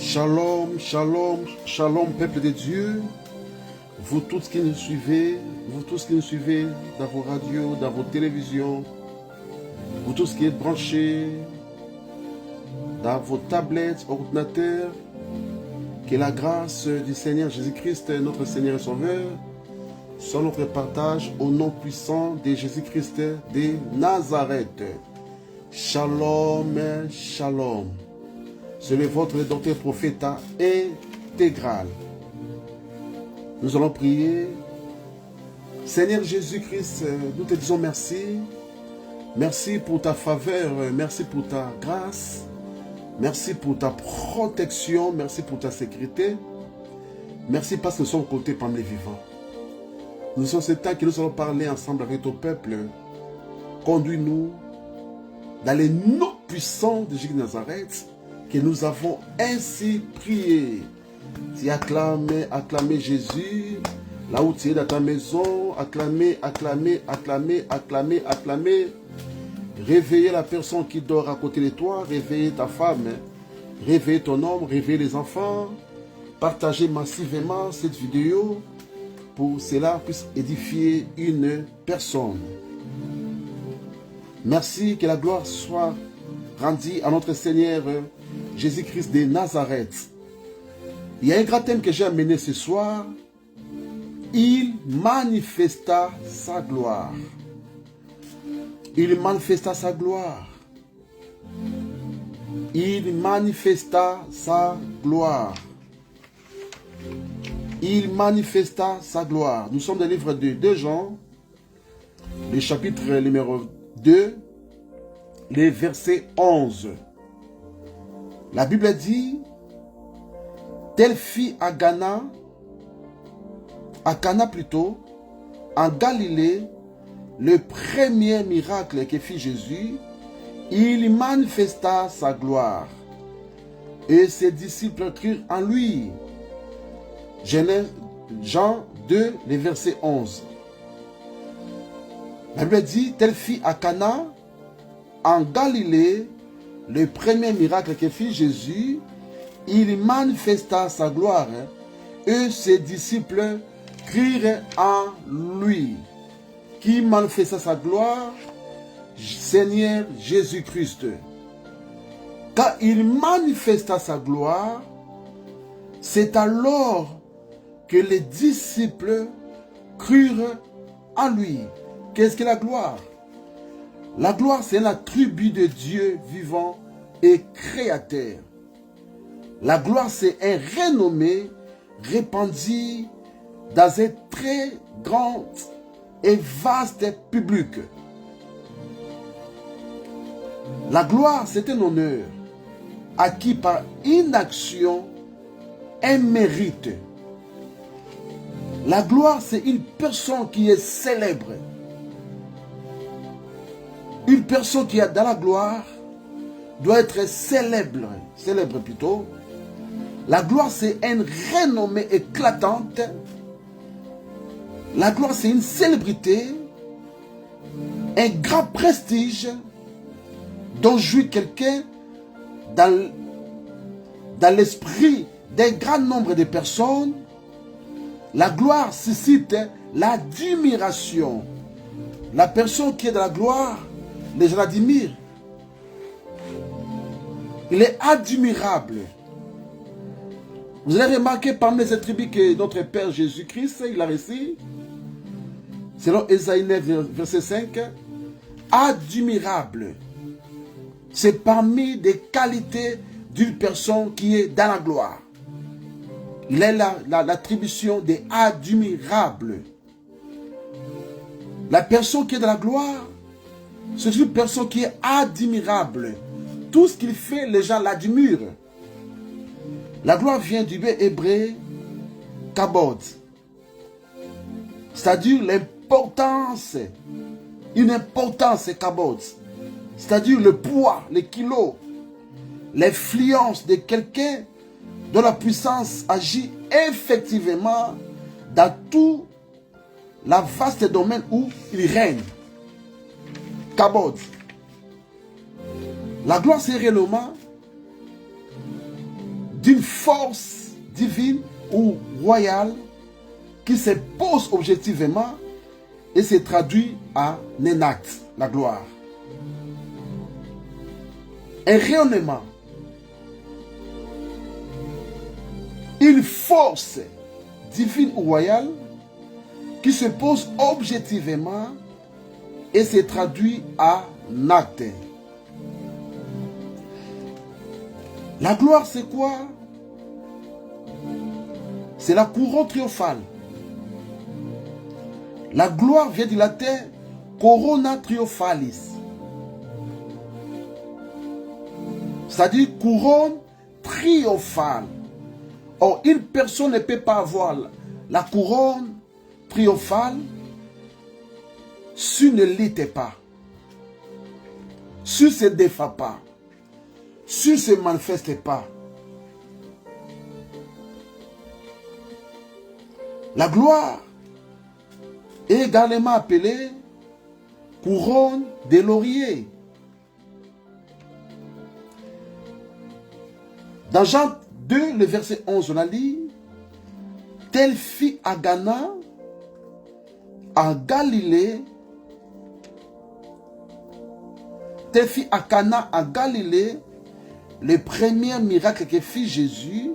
Shalom, shalom, shalom, peuple de Dieu. Vous tous qui nous suivez, dans vos radios, dans vos télévisions, vous tous qui êtes branchés dans vos tablettes, ordinateurs, que la grâce du Seigneur Jésus-Christ, notre Seigneur et Sauveur, soit notre partage au nom puissant de Jésus-Christ de Nazareth. Shalom, shalom. C'est votre docteur prophète intégral. Nous allons prier. Seigneur Jésus-Christ, nous te disons merci. Merci pour ta faveur, merci pour ta grâce, merci pour ta protection, merci pour ta sécurité. Merci parce que nous sommes côtés parmi les vivants. Nous sommes ce temps que nous allons parler ensemble avec ton peuple. Conduis-nous dans les noms puissants de Jésus de Nazareth que nous avons ainsi prié. Tu acclames Jésus, là où tu es dans ta maison, acclamez. Réveillez la personne qui dort à côté de toi, réveillez ta femme, réveillez ton homme, réveillez les enfants. Partagez massivement cette vidéo pour que cela puisse édifier une personne. Merci, que la gloire soit rendue à notre Seigneur Jésus-Christ de Nazareth. Il y a un grand thème que j'ai amené ce soir. Il manifesta sa gloire. Il manifesta sa gloire. Il manifesta sa gloire. Il manifesta sa gloire. Nous sommes dans le livre de 2 Jean, le chapitre numéro 2, le verset 11. La Bible dit, tel fit à Cana plutôt, en Galilée, le premier miracle que fit Jésus, il manifesta sa gloire. Et ses disciples crurent en lui. Jean 2, le verset 11. La Bible dit, tel fit à Cana, en Galilée, le premier miracle que fit Jésus, il manifesta sa gloire, et ses disciples crurent en lui. Qui manifesta sa gloire? Seigneur Jésus-Christ. Quand il manifesta sa gloire, c'est alors que les disciples crurent en lui. Qu'est-ce que la gloire? La gloire, c'est l'attribut de Dieu vivant et créateur. La gloire, c'est un renommé répandu dans un très grand et vaste public. La gloire, c'est un honneur acquis par une action, un mérite. La gloire, c'est une personne qui est célèbre. Une personne qui est dans la gloire doit être célèbre plutôt. La gloire, c'est une renommée éclatante. La gloire, c'est une célébrité, un grand prestige dont jouit quelqu'un dans l'esprit d'un grand nombre de personnes. La gloire suscite l'admiration. La personne qui est dans la gloire, les gens l'admirent. Il est admirable. Vous avez remarqué parmi les attributs que notre Père Jésus-Christ, il a reçu, selon Ésaïe 9, verset 5, admirable. C'est parmi des qualités d'une personne qui est dans la gloire. Il a l'attribution des admirables. La personne qui est dans la gloire, c'est une personne qui est admirable. Tout ce qu'il fait, les gens l'admirent. La gloire vient du mot hébreu kabod, c'est-à-dire l'importance, une importance kabod, c'est-à-dire le poids, les kilos, l'influence de quelqu'un dont la puissance agit effectivement dans tout le vaste domaine où il règne. Kabod. La gloire, c'est réellement d'une une force divine ou royale qui se pose objectivement et se traduit en un acte, la gloire. Un rayonnement, une force divine ou royale qui se pose objectivement et se traduit en acte. La gloire, c'est quoi? C'est la couronne triomphale. La gloire vient du latin corona triumphalis. C'est-à-dire couronne triomphale. Or, une personne ne peut pas avoir la couronne triomphale s'il ne l'était pas, s'il ne se défend pas, s'il ne se manifeste pas. La gloire est également appelée couronne de laurier. Dans Jean 2, le verset 11, on a dit, telle fit à Cana, en Galilée, telle fit à Cana en Galilée, le premier miracle que fit Jésus,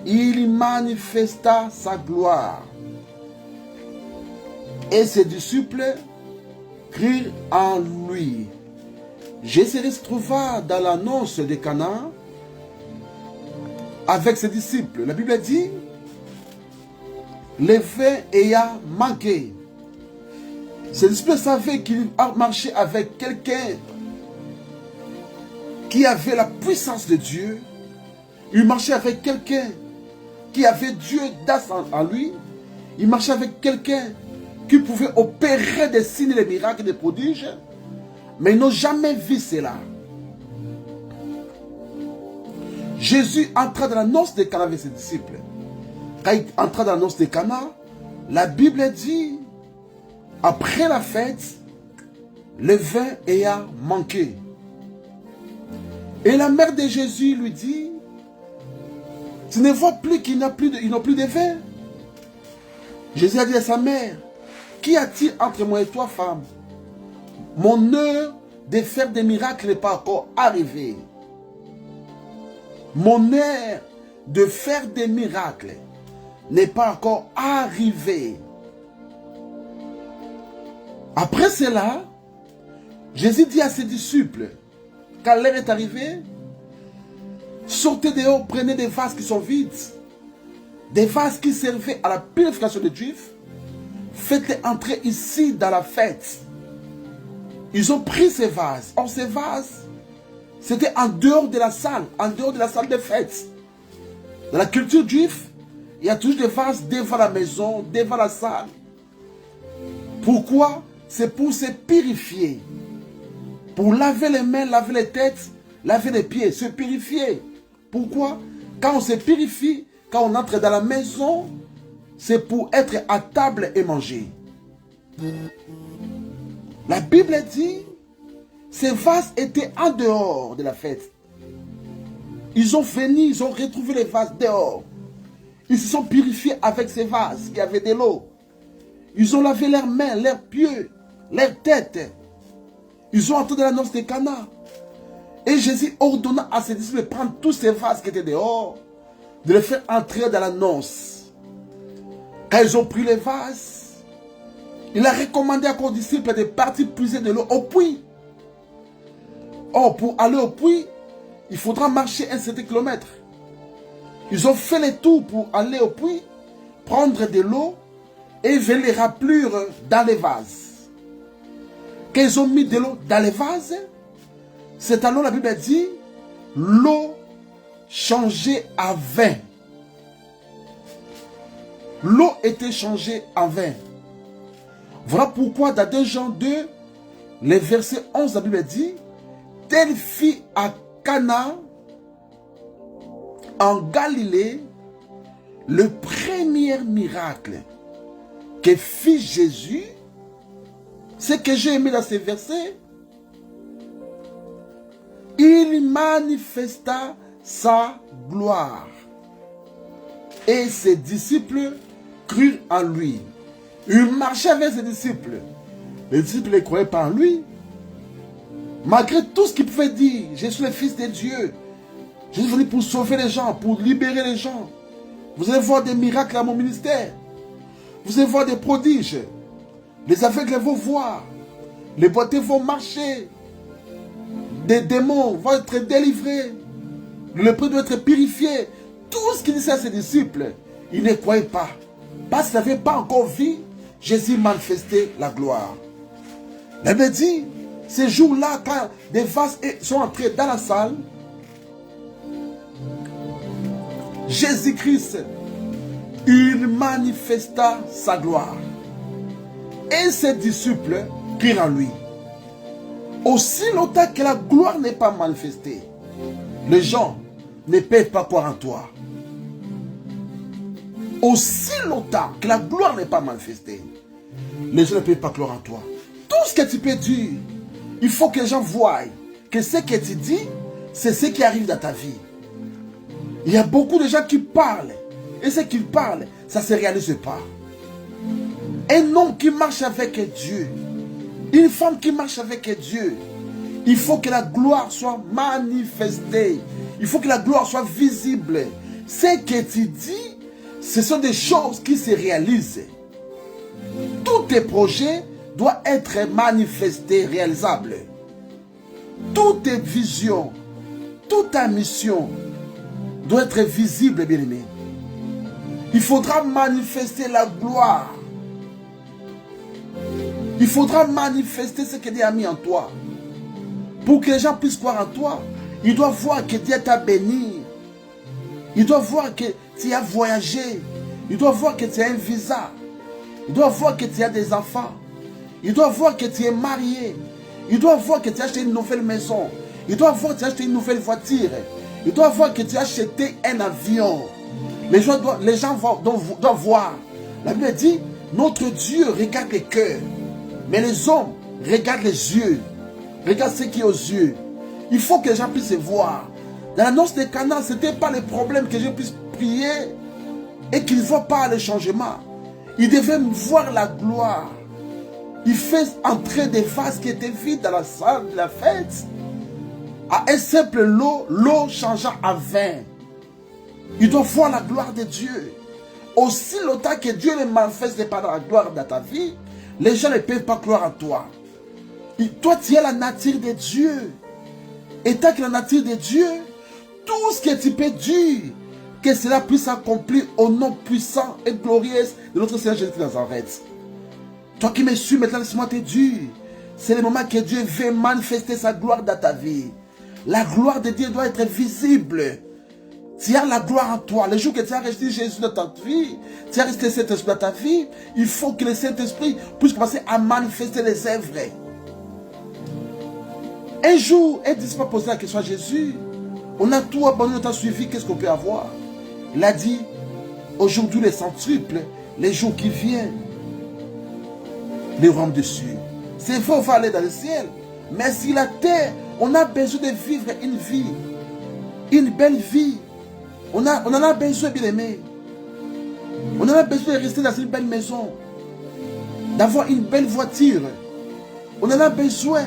il manifesta sa gloire. Et ses disciples crurent en lui. Jésus se trouva dans l'annonce de Cana avec ses disciples. La Bible dit, le vin ayant manqué. Ses disciples savaient qu'il a marché avec quelqu'un qui avait la puissance de Dieu. Il marchait avec quelqu'un qui avait Dieu en lui. Il marchait avec quelqu'un qui pouvait opérer des signes, des miracles, des prodiges. Mais ils n'ont jamais vu cela. Jésus entra dans la noce de Cana avec ses disciples. Quand il entra dans la noce de Cana, la Bible dit, après la fête, le vin ayant manqué. Et la mère de Jésus lui dit, tu ne vois plus qu'ils n'ont plus de vin. Jésus a dit à sa mère, qu'y a-t-il entre moi et toi, femme? Mon heure de faire des miracles n'est pas encore arrivée. Mon heure de faire des miracles n'est pas encore arrivée. Après cela, Jésus dit à ses disciples, quand l'heure est arrivée, sortez dehors, prenez des vases qui sont vides, des vases qui servaient à la purification des Juifs, faites-les entrer ici dans la fête. Ils ont pris ces vases. Or, ces vases, c'était en dehors de la salle de fête. Dans la culture juive, il y a toujours des vases devant la maison, devant la salle. Pourquoi? C'est pour se purifier. Pour laver les mains, laver les têtes, laver les pieds, se purifier. Pourquoi? Quand on se purifie, quand on entre dans la maison, c'est pour être à table et manger. La Bible dit, ces vases étaient en dehors de la fête. Ils ont venu, ils ont retrouvé les vases dehors. Ils se sont purifiés avec ces vases qui avaient de l'eau. Ils ont lavé leurs mains, leurs pieds, leurs têtes. Ils ont entré dans la noce de Cana. Et Jésus ordonna à ses disciples de prendre tous ces vases qui étaient dehors, de les faire entrer dans la noce. Quand ils ont pris les vases, il a recommandé à ses disciples de partir puiser de l'eau au puits. Or, pour aller au puits, il faudra marcher un certain kilomètre. Ils ont fait le tour pour aller au puits, prendre de l'eau et venir les remplir dans les vases. Quand ils ont mis de l'eau dans les vases, c'est alors la Bible dit, l'eau changée en vin. L'eau était changée en vin. Voilà pourquoi dans 2 Jean 2, le verset 11, la Bible dit, telle fit à Cana, en Galilée, le premier miracle que fit Jésus. Ce que j'ai aimé dans ces versets, il manifesta sa gloire. Et ses disciples crurent en lui. Il marchait avec ses disciples. Les disciples ne croyaient pas en lui. Malgré tout ce qu'il pouvait dire, je suis le Fils de Dieu. Je suis venu pour sauver les gens, pour libérer les gens. Vous allez voir des miracles à mon ministère. Vous allez voir des prodiges. Les aveugles vont voir. Les boiteux vont marcher. Des démons vont être délivrés. Le lépreux doit être purifié. Tout ce qu'il disait à ses disciples, ils ne croyaient pas. Parce qu'ils n'avaient pas encore vu Jésus manifester la gloire. La Bible dit, ces jours-là, quand des vases sont entrés dans la salle, Jésus-Christ, il manifesta sa gloire. Et ses disciples crient en lui. Aussi longtemps que la gloire n'est pas manifestée, les gens ne peuvent pas croire en toi. Aussi longtemps que la gloire n'est pas manifestée, les gens ne peuvent pas croire en toi. Tout ce que tu peux dire, il faut que les gens voient que ce que tu dis, c'est ce qui arrive dans ta vie. Il y a beaucoup de gens qui parlent, et ce qu'ils parlent, ça ne se réalise pas. Un homme qui marche avec Dieu, une femme qui marche avec Dieu, il faut que la gloire soit manifestée. Il faut que la gloire soit visible. Ce que tu dis, ce sont des choses qui se réalisent. Tous tes projets doivent être manifestés, réalisables. Toutes tes visions, toute ta mission doit être visible, bien-aimé. Il faudra manifester la gloire. Il faudra manifester ce que Dieu a mis en toi. Pour que les gens puissent croire en toi, ils doivent voir que Dieu t'a béni. Ils doivent voir que tu as voyagé. Ils doivent voir que tu as un visa. Ils doivent voir que tu as des enfants. Ils doivent voir que tu es marié. Ils doivent voir que tu as acheté une nouvelle maison. Ils doivent voir que tu as acheté une nouvelle voiture. Ils doivent voir que tu as acheté un avion. Les gens doivent voir. La Bible dit, notre Dieu regarde les cœurs. Mais les hommes regardent les yeux. Regarde ce qui est aux yeux. Il faut que les gens puissent voir. Dans l'annonce de Canaan, ce n'était pas le problème que je puisse prier et qu'ils ne voient pas le changement. Ils devaient voir la gloire. Il fait entrer des vases qui étaient vides dans la salle de la fête. À un simple l'eau changea en vin. Ils doivent voir la gloire de Dieu. Aussi longtemps que Dieu ne manifeste pas la gloire dans ta vie, les gens ne peuvent pas croire en toi. Et toi, tu es la nature de Dieu. Et tant que la nature de Dieu, tout ce que tu peux dire, que cela puisse s'accomplir au nom puissant et glorieux de notre Seigneur Jésus de Nazareth. Toi qui me suis maintenant, laisse-moi te dire, c'est le moment que Dieu veut manifester sa gloire dans ta vie. La gloire de Dieu doit être visible. Tu as la gloire en toi. Le jour que tu as rejeté Jésus dans ta vie, tu as resté Saint-Esprit dans ta vie, il faut que le Saint-Esprit puisse commencer à manifester les œuvres. Un jour, un disciple a posé la question à Jésus. On a tout abandonné, on t'a suivi, qu'est-ce qu'on peut avoir? Il a dit, aujourd'hui les centruples, les jours qui viennent, les royaumes dessus. C'est vrai, on va aller dans le ciel. Mais sur la terre, on a besoin de vivre une vie. Une belle vie. On en a besoin, bien aimé. On en a besoin de rester dans une belle maison. D'avoir une belle voiture. On en a besoin.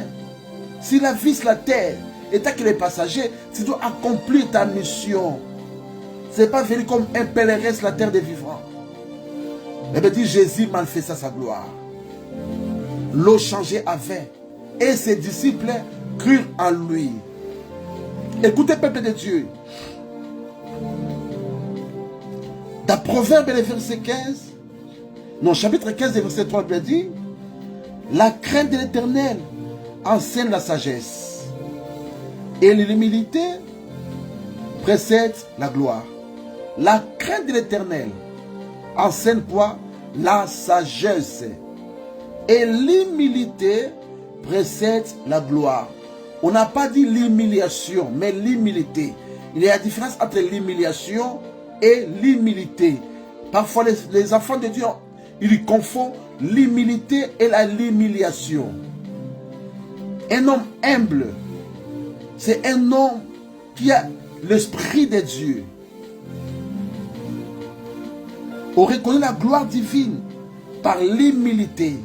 Si la vie sur la terre et tant que les passagers, tu dois accomplir ta mission. Ce n'est pas venir comme un pèlerin sur la terre des vivants. Mais dit Jésus manifesta sa gloire. L'eau changeait à vin. Et ses disciples crurent en lui. Écoutez, peuple de Dieu. Dans Proverbe, le verset 15, non, chapitre 15, verset 3, il dit, la crainte de l'Éternel enseigne la sagesse. Et l'humilité précède la gloire. La crainte de l'Éternel enseigne quoi? La sagesse. Et l'humilité précède la gloire. On n'a pas dit l'humiliation, mais l'humilité. Il y a la différence entre l'humiliation et l'humilité. Parfois, les enfants de Dieu, ils confondent l'humilité et l'humiliation. Un homme humble, c'est un homme qui a l'Esprit de Dieu, on reconnaît la gloire divine par l'humilité.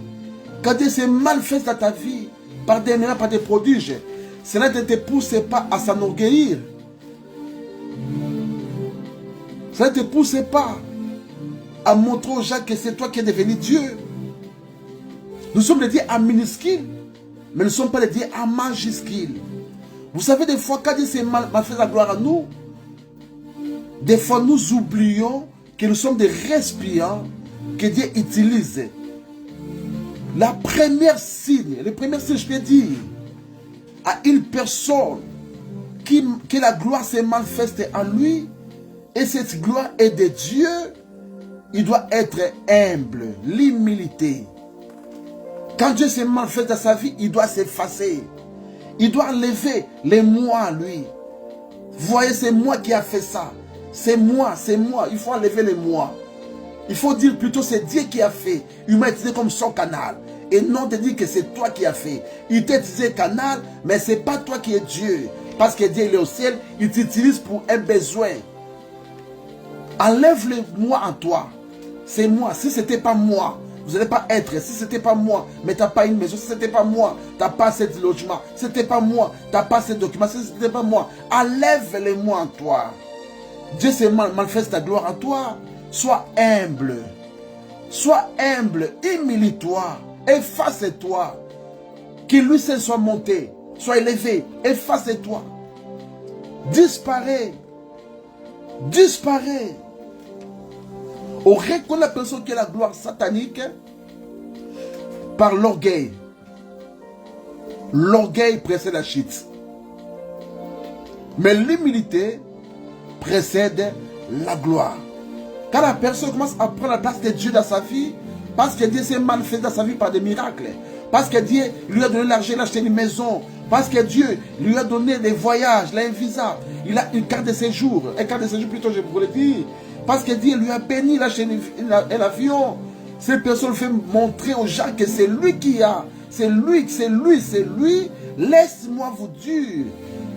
Quand Dieu se manifeste dans ta vie, par des miracles, par des prodiges, cela ne te pousse pas à s'enorgueillir. Cela ne te pousse pas à montrer aux gens que c'est toi qui es devenu Dieu. Nous sommes des dieux à minuscule, mais nous ne sommes pas des dieux à majuscule. Vous savez, des fois, quand Dieu se manifeste la gloire à nous, des fois nous oublions que nous sommes des récipients que Dieu utilise. Le premier signe, je peux dire, à une personne que la gloire se manifeste en lui, et cette gloire est de Dieu, il doit être humble, l'humilité. Quand Dieu se manifeste dans sa vie, il doit s'effacer. Il doit enlever les moi, lui. Vous voyez, c'est moi qui a fait ça. C'est moi, c'est moi. Il faut enlever les moi. Il faut dire plutôt c'est Dieu qui a fait. Il m'a utilisé comme son canal. Et non te dire que c'est toi qui as fait. Il t'a utilisé canal, mais ce n'est pas toi qui es Dieu. Parce que Dieu il est au ciel, il t'utilise pour un besoin. Enlève le moi en toi. C'est moi. Si ce n'était pas moi, vous n'allez pas être. Si ce n'était pas moi, mais tu n'as pas une maison. Si ce n'était pas moi, tu n'as pas cet logement. Si ce n'était pas moi, tu n'as pas ces documents. Si ce n'était pas moi, enlève le moi en toi. Dieu se manifeste ta gloire en toi. Sois humble. Sois humble. Humilie-toi. Efface-toi. Qu'il lui seul soit monté. Sois élevé. Efface-toi. Disparais. Disparais. On reconnaît la personne qui est la gloire satanique par l'orgueil. L'orgueil précède la chute. Mais l'humilité précède la gloire. Quand la personne commence à prendre la place de Dieu dans sa vie, parce que Dieu s'est manifesté dans sa vie par des miracles, parce que Dieu lui a donné l'argent, il a acheté une maison, parce que Dieu lui a donné des voyages, il a un visa, il a une carte de séjour, plutôt je pourrais dire, parce que Dieu lui a béni, il a acheté un avion. Cette personne fait montrer aux gens que c'est lui qui a, c'est lui, c'est lui, c'est lui. Laisse-moi vous dire,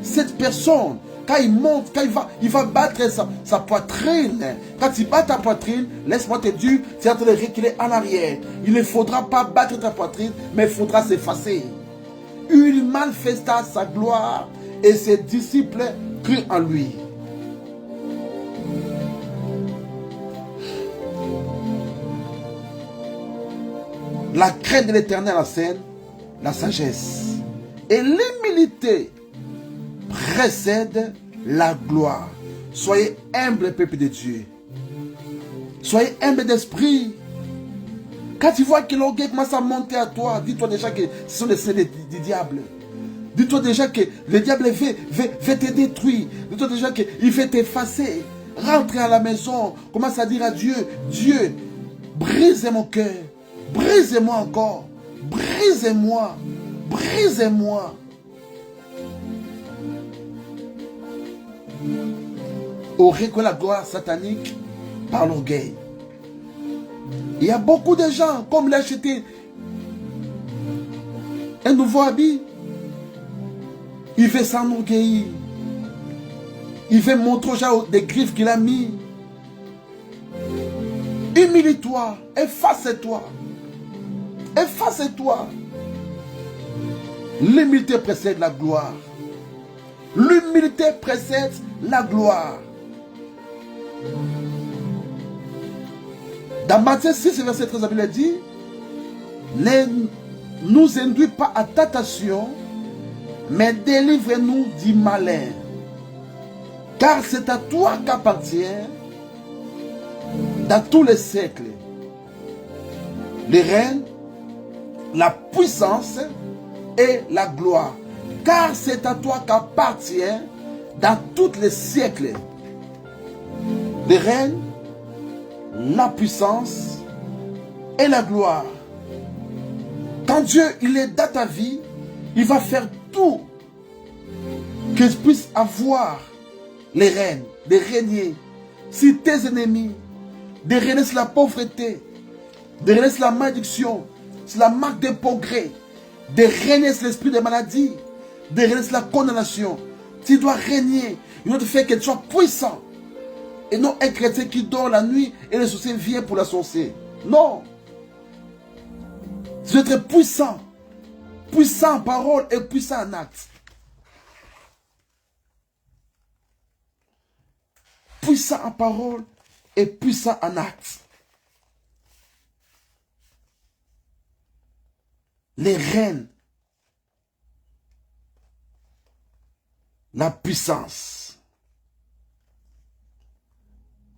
cette personne, quand il monte, quand il va battre sa poitrine. Quand il bat ta poitrine, laisse-moi te dire, tu es en train de reculer en arrière. Il ne faudra pas battre ta poitrine, mais il faudra s'effacer. Il manifesta sa gloire et ses disciples crurent en lui. La crainte de l'Éternel enseigne la sagesse. Et l'humilité précède la gloire. Soyez humble, peuple de Dieu. Soyez humble d'esprit. Quand tu vois que l'orgueil commence à monter à toi, dis-toi déjà que ce sont les scènes du diable. Dis-toi déjà que le diable veut te détruire. Dis-toi déjà qu'il veut t'effacer. Rentre à la maison. Commence à dire à Dieu, Dieu, brise mon cœur. Brise-moi encore. Brise-moi. Brise-moi. On reconnaît la gloire satanique par l'orgueil. Il y a beaucoup de gens, comme il a acheté un nouveau habit, il veut s'enorgueillir. Il veut montrer aux gens des griffes qu'il a mis. Humilie-toi, efface-toi. Efface-toi. L'humilité précède la gloire. L'humilité précède la gloire. Dans Matthieu 6, verset 13, la Bible dit, ne nous induis pas à tentation, mais délivre-nous du malin. Car c'est à toi qu'appartient, dans tous les siècles, les règnes, la puissance et la gloire. Car c'est à toi qu'appartient, dans tous les siècles, les règnes, la puissance et la gloire. Quand Dieu il est dans ta vie, il va faire tout que tu puisses avoir les règnes, de régner sur tes ennemis, de régner sur la pauvreté, de régner sur la malédiction, sur la marque de progrès, de régner sur l'esprit de maladie, de régner sur la condamnation, Tu dois régner. Il doit te faire que tu sois puissant. Et non un chrétien qui dort la nuit et le sorcier vient pour la sorcier. Non. Tu dois être puissant. Puissant en parole et puissant en acte. Puissant en parole et puissant en acte. Les reines, la puissance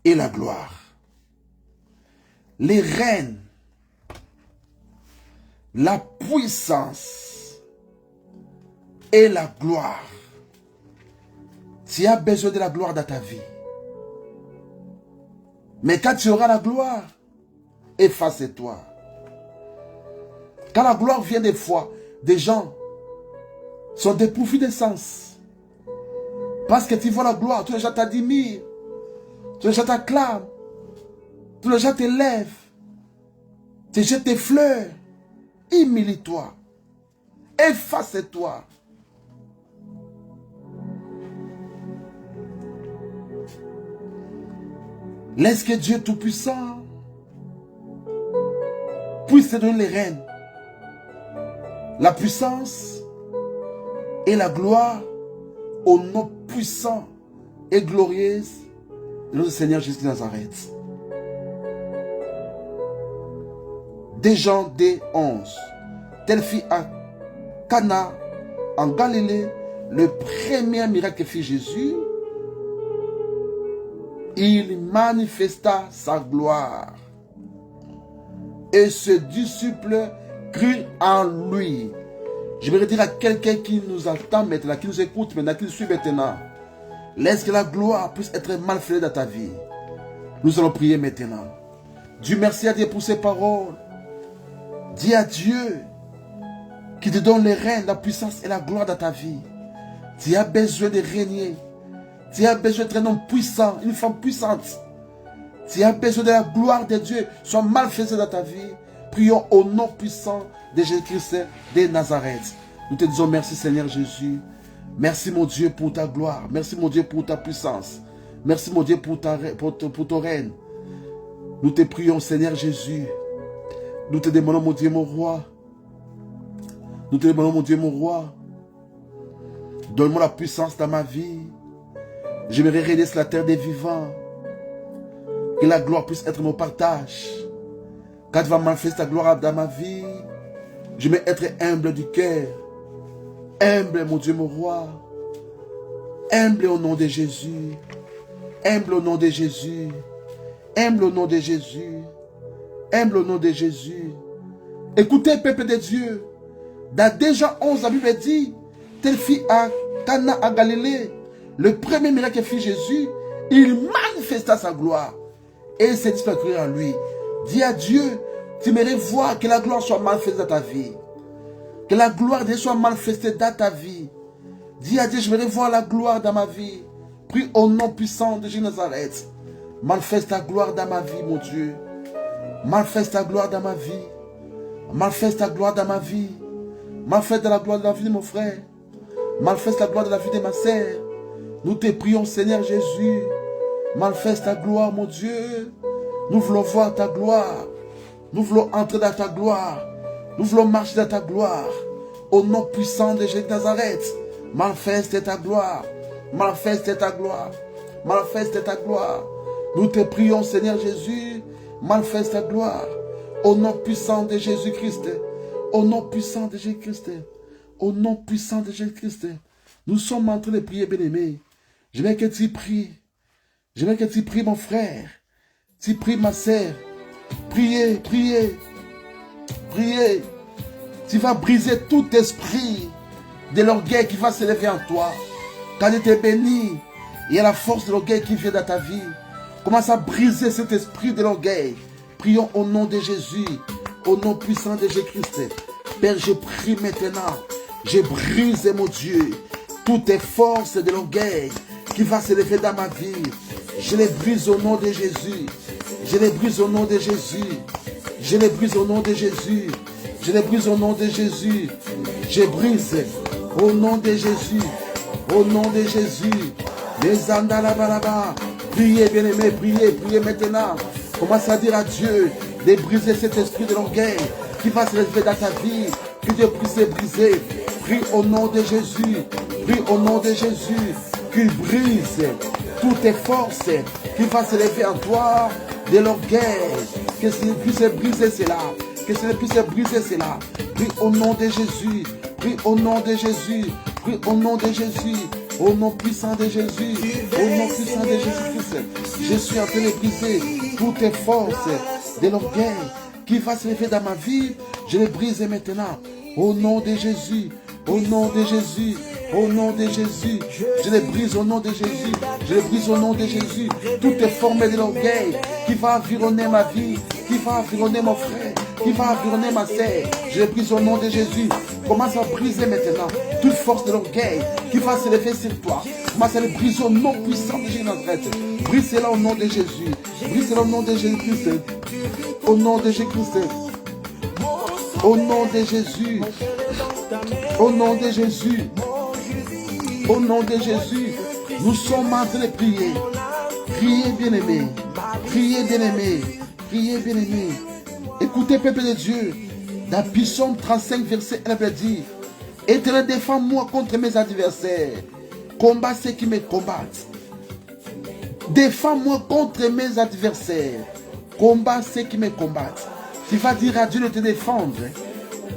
et la gloire. Les reines, la puissance et la gloire. Tu as besoin de la gloire dans ta vie. Mais quand tu auras la gloire, efface-toi. Quand la gloire vient des fois, des gens sont dépourvus de sens. Parce que tu vois la gloire, tous les gens t'admirent, tous les gens t'acclament, tous les gens t'élèvent, tu jettes tes fleurs. Humilie-toi, efface-toi. Laisse que Dieu Tout-Puissant puisse te donner les rênes, la puissance et la gloire au nom puissant et glorieux de notre Seigneur Jésus de Nazareth. Des Jean d. 11. Telle fit à Cana en Galilée le premier miracle que fit Jésus. Il manifesta sa gloire. Et ses disciples crurent en lui. Je vais dire à quelqu'un qui nous attend maintenant, qui nous écoute maintenant, qui nous suit maintenant. Laisse que la gloire puisse être manifestée dans ta vie. Nous allons prier maintenant. Dieu, merci à Dieu pour ces paroles. Dis à Dieu qui te donne les rênes, la puissance et la gloire dans ta vie. Tu as besoin de régner. Tu as besoin d'être un homme puissant, une femme puissante. Tu as besoin de la gloire de Dieu soit manifestée dans ta vie. Prions au nom puissant de Jésus-Christ de Nazareth. Nous te disons merci Seigneur Jésus. Merci mon Dieu pour ta gloire. Merci mon Dieu pour ta puissance. Merci mon Dieu pour ton règne. Nous te prions Seigneur Jésus. Nous te demandons mon Dieu mon roi. Nous te demandons mon Dieu mon roi. Donne-moi la puissance dans ma vie. J'aimerais régner sur la terre des vivants. Que la gloire puisse être mon partage. Quand tu vas manifester ta gloire dans ma vie, je vais être humble du cœur. Humble, mon Dieu, mon roi. Humble au nom de Jésus. Humble au nom de Jésus. Humble au nom de Jésus. Humble au nom de Jésus. Écoutez, peuple de Dieu. Dans déjà 11, la Bible dit, telle fille à Cana à Galilée, le premier miracle que fit Jésus, il manifesta sa gloire. Et il s'est disparu en lui. Dis à Dieu, tu aimerais voir que la gloire soit manifestée dans ta vie. Que la gloire de Dieu soit manifestée dans ta vie. Dis à Dieu, je voudrais voir la gloire dans ma vie. Prie au nom puissant de Jésus de Nazareth. Manifeste ta gloire dans ma vie, mon Dieu. Manifeste ta gloire dans ma vie. Manifeste ta gloire dans ma vie. Manifeste la gloire de la vie de mon frère. Manifeste la gloire de la vie de ma sœur. Nous te prions, Seigneur Jésus. Manifeste ta gloire, mon Dieu. Nous voulons voir ta gloire. Nous voulons entrer dans ta gloire. Nous voulons marcher dans ta gloire. Au nom puissant de Jésus de Nazareth. Manifeste ta gloire. Manifeste ta gloire. Manifeste ta gloire. Nous te prions, Seigneur Jésus. Manifeste ta gloire. Au nom puissant de Jésus-Christ. Au nom puissant de Jésus-Christ. Au nom puissant de Jésus-Christ. Nous sommes en train de prier, bien-aimé. Je veux que tu pries. Je veux que tu pries, mon frère. Tu pries, ma sœur. Priez, priez. Priez. Tu vas briser tout esprit de l'orgueil qui va s'élever en toi. Quand tu es béni, il y a la force de l'orgueil qui vient dans ta vie. Commence à briser cet esprit de l'orgueil. Prions au nom de Jésus. Au nom puissant de Jésus-Christ. Père, je prie maintenant. Je brise, mon Dieu, toutes les forces de l'orgueil qui va s'élever dans ma vie. Je les brise au nom de Jésus. Je les brise au nom de Jésus. Je les brise au nom de Jésus. Je les brise au nom de Jésus. Je brise au nom de Jésus. Au nom de Jésus. Les andalabalaba. Priez, bien-aimés, priez, priez maintenant. Commence à dire à Dieu de briser cet esprit de l'orgueil qui va se lever dans ta vie, qui te puisse briser. Prie au nom de Jésus. Prie au nom de Jésus qu'il brise toutes tes forces qui va se lever en toi de l'orgueil. Que ce puisse briser cela. Que ce puisse briser cela. Prie au nom de Jésus. Prie au nom de Jésus. Prie au nom de Jésus. Au nom puissant de Jésus. Au nom puissant de Jésus-Christ. Je suis en train de briser toutes les forces de l'orgueil qui va se lever dans ma vie. Je les brise maintenant. Au nom de Jésus. Au nom de Jésus. Au nom de Jésus. Je les brise au nom de Jésus. Je les brise au nom de Jésus. Toutes les formes de l'orgueil qui va environner ma vie, qui va environner mon frère, qui va environner ma sœur. Je les brise au nom de Jésus. Commence à briser maintenant toute force de l'orgueil qui va se lever sur toi. Commence à les briser au nom puissant de Jésus Nazareth. Brise-la au nom de Jésus. Brise-la au nom de Jésus-Christ. Au nom de Jésus-Christ. Au nom de Jésus. Au nom de Jésus. Au nom de Jésus. Nous sommes en train de prier. Priez, bien-aimés. Priez, bien-aimés. Priez, bien-aimés. Écoutez, peuple de Dieu. Dans Psaume 35, verset 1, il dit: Éternel, défends-moi contre mes adversaires. Combat ceux qui me combattent. Défends-moi contre mes adversaires. Combat ceux qui me combattent. Tu vas dire à Dieu de te défendre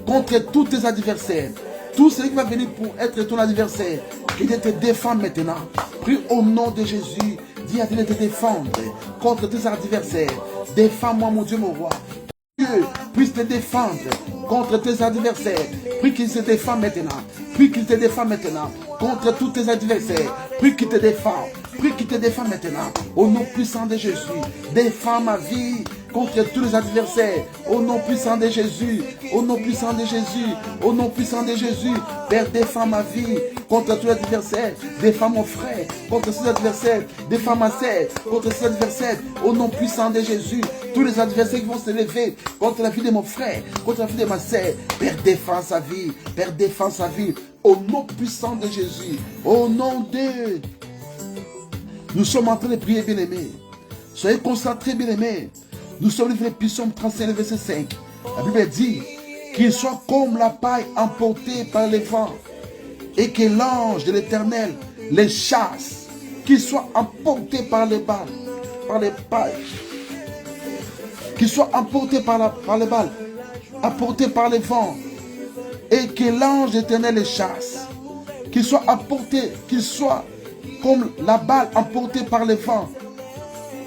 contre tous tes adversaires. Tout celui qui va venir pour être ton adversaire, qu'il te défende maintenant. Prie au nom de Jésus. Dis à Dieu de te défendre contre tes adversaires. Défends-moi, mon Dieu, mon roi. Dieu puisse te défendre contre tes adversaires. Prie qu'il se défende maintenant. Prie qu'il te défende maintenant contre tous tes adversaires. Prie qu'il te défende. Prie qu'il te défende maintenant. Au nom puissant de Jésus. Défends ma vie contre tous les adversaires. Au nom puissant de Jésus. Au nom puissant de Jésus. Au nom puissant de Jésus. Père, défends ma vie contre tous les adversaires. Défends mon frère contre ces adversaires. Défends ma sœur contre ces adversaires. Au nom puissant de Jésus. Tous les adversaires qui vont se lever contre la vie de mon frère, contre la vie de ma sœur. Père, défends sa vie. Père, défends sa vie. Au nom puissant de Jésus. Au nom de... Nous sommes en train de prier, bien-aimés. Soyez concentrés, bien-aimés. Nous sommes livrés Psaume 35, verset 5. La Bible dit qu'il soit comme la paille emportée par les vents et que l'ange de l'Éternel les chasse. Qu'il soit emporté par les balles, par les pailles. Qu'il soit emporté par les balles, emporté par les vents et que l'ange de l'Éternel les chasse. Qu'il soit emporté, qu'il soit comme la balle emportée par les vents.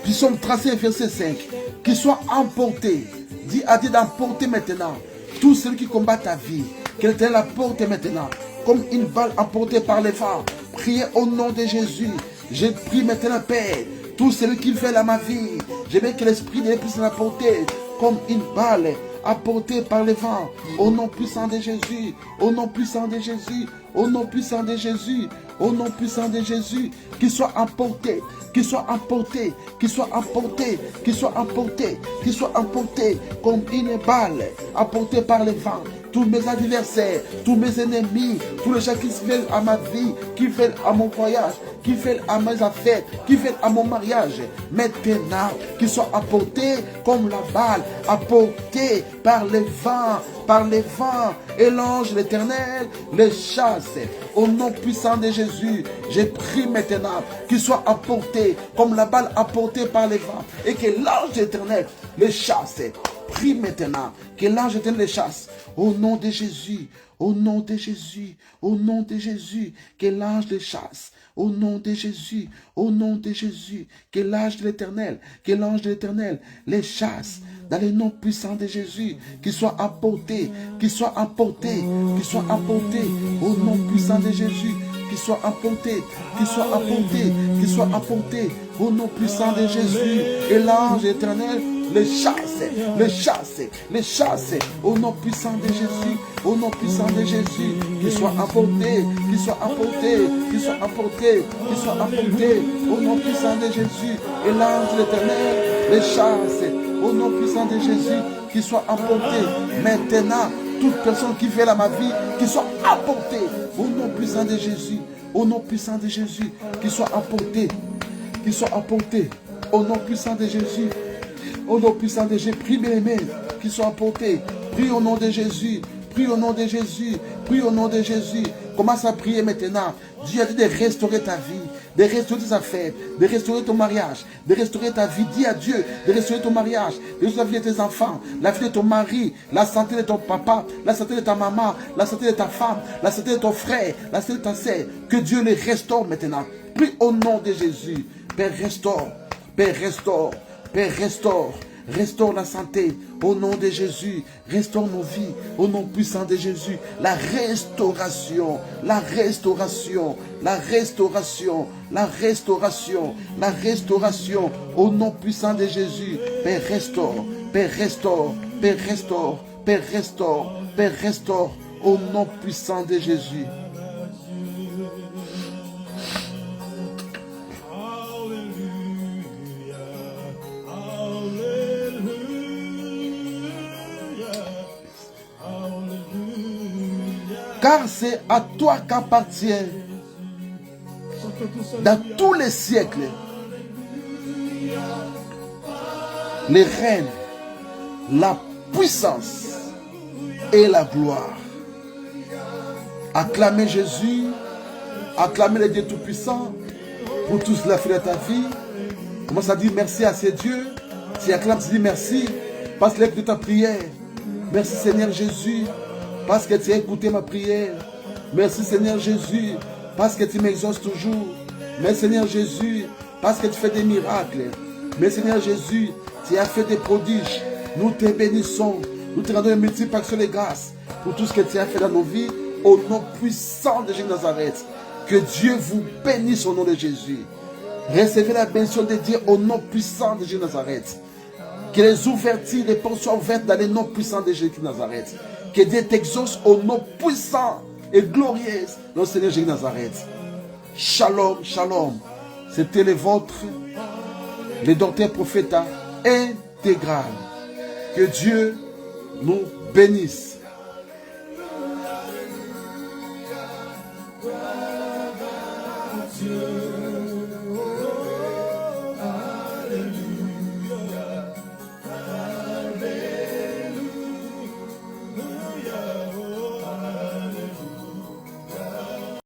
Psaume 35, verset 5. Qu'il soit emporté. Dis à Dieu d'emporter maintenant tout celui qui combat ta vie. Qu'il te l'emporte maintenant. Comme une balle emportée par les vents. Priez au nom de Jésus. Je prie maintenant, Père. Tout celui qui fait à ma vie. Je veux que l'Esprit de Dieu puisse l'emporter. Comme une balle apportée par les vents. Au nom puissant de Jésus. Au nom puissant de Jésus. Au nom puissant de Jésus. Au nom puissant de Jésus. Qu'il soit emporté. Qu'il soit emporté, qu'il soit emporté, qu'il soit emporté, qu'il soit emporté comme une balle emportée par les vents. Tous mes adversaires, tous mes ennemis, tous les gens qui se veulent à ma vie, qui veulent à mon voyage, qui veulent à mes affaires, qui veulent à mon mariage, maintenant, qu'ils soient emportés comme la balle, emportés par les vents, et l'ange de l'Éternel les chasse. Au nom puissant de Jésus, je prie maintenant qu'ils soient emportés comme la balle emportée par les vents et que l'ange de l'Éternel les chasse. Prie maintenant que l'ange de l'Éternel les chasse. Au nom de Jésus, au nom de Jésus, au nom de Jésus, que l'ange les chasse. Au nom de Jésus, au nom de Jésus, que l'ange de l'Éternel les chasse. Dans le nom puissant de Jésus, qu'il soit emporté, qu'il soit emporté, qu'il soit emporté. Au nom puissant de Jésus, qu'il soit emporté, qu'il soit emporté, qu'il soit emporté. Au nom puissant de Jésus, et l'ange éternel les chasse, les chasse, les chasse. Au nom puissant de Jésus, au nom puissant de Jésus, qu'il soit emporté, qu'il soit emporté, qu'il soit emporté, qu'il soit emporté. Au nom puissant de Jésus, et l'ange de l'Éternel les chasse. Au nom puissant de Jésus, qu'il soit emporté maintenant toute personne qui vient à ma vie, qui soit apportée au nom puissant de Jésus. Au nom puissant de Jésus, qui soit apporté, au nom puissant de Jésus, au nom puissant de Jésus, prie bien aimé, qui soit apporté, prie au nom de Jésus, prie au nom de Jésus, prie au nom de Jésus, commence à prier maintenant. Dieu a dit de restaurer ta vie, de restaurer tes affaires, de restaurer ton mariage, de restaurer ta vie. Dis à Dieu de restaurer ton mariage, de restaurer la vie de tes enfants, la vie de ton mari, la santé de ton papa, la santé de ta maman, la santé de ta femme, la santé de ton frère, la santé de ta sœur. Que Dieu les restaure maintenant. Prie au nom de Jésus. Père, restaure. Père, restaure. Père, restaure. Restaure la santé au nom de Jésus. Restaure nos vies au nom puissant de Jésus. La restauration, la restauration, la restauration, la restauration, la restauration au nom puissant de Jésus. Père, restaure, Père, restaure, Père, restaure, Père, restaure, Père, restaure au nom puissant de Jésus. Car c'est à toi qu'appartient dans tous les siècles les règnes, la puissance et la gloire. Acclamez Jésus, acclamez le Dieu Tout-Puissant pour tout cela fait de ta vie. Commence à dire merci à ces dieux. Si acclame, tu dis merci parce qu'il a écouté ta prière. Merci Seigneur Jésus parce que tu as écouté ma prière. Merci Seigneur Jésus parce que tu m'exauces toujours. Merci Seigneur Jésus parce que tu fais des miracles. Merci Seigneur Jésus, tu as fait des prodiges. Nous te bénissons. Nous te rendons une multiple action de grâce pour tout ce que tu as fait dans nos vies. Au nom puissant de Jésus de Nazareth. Que Dieu vous bénisse au nom de Jésus. Recevez la bénédiction de Dieu au nom puissant de Jésus de Nazareth. Que les ouvertures, les portes soient ouvertes dans les noms puissants de Jésus de Nazareth. Que Dieu t'exauce au nom puissant et glorieux dans le Seigneur Jésus de Nazareth. Shalom, shalom. C'était le vôtre, le docteur prophète intégral. Que Dieu nous bénisse. Dieu.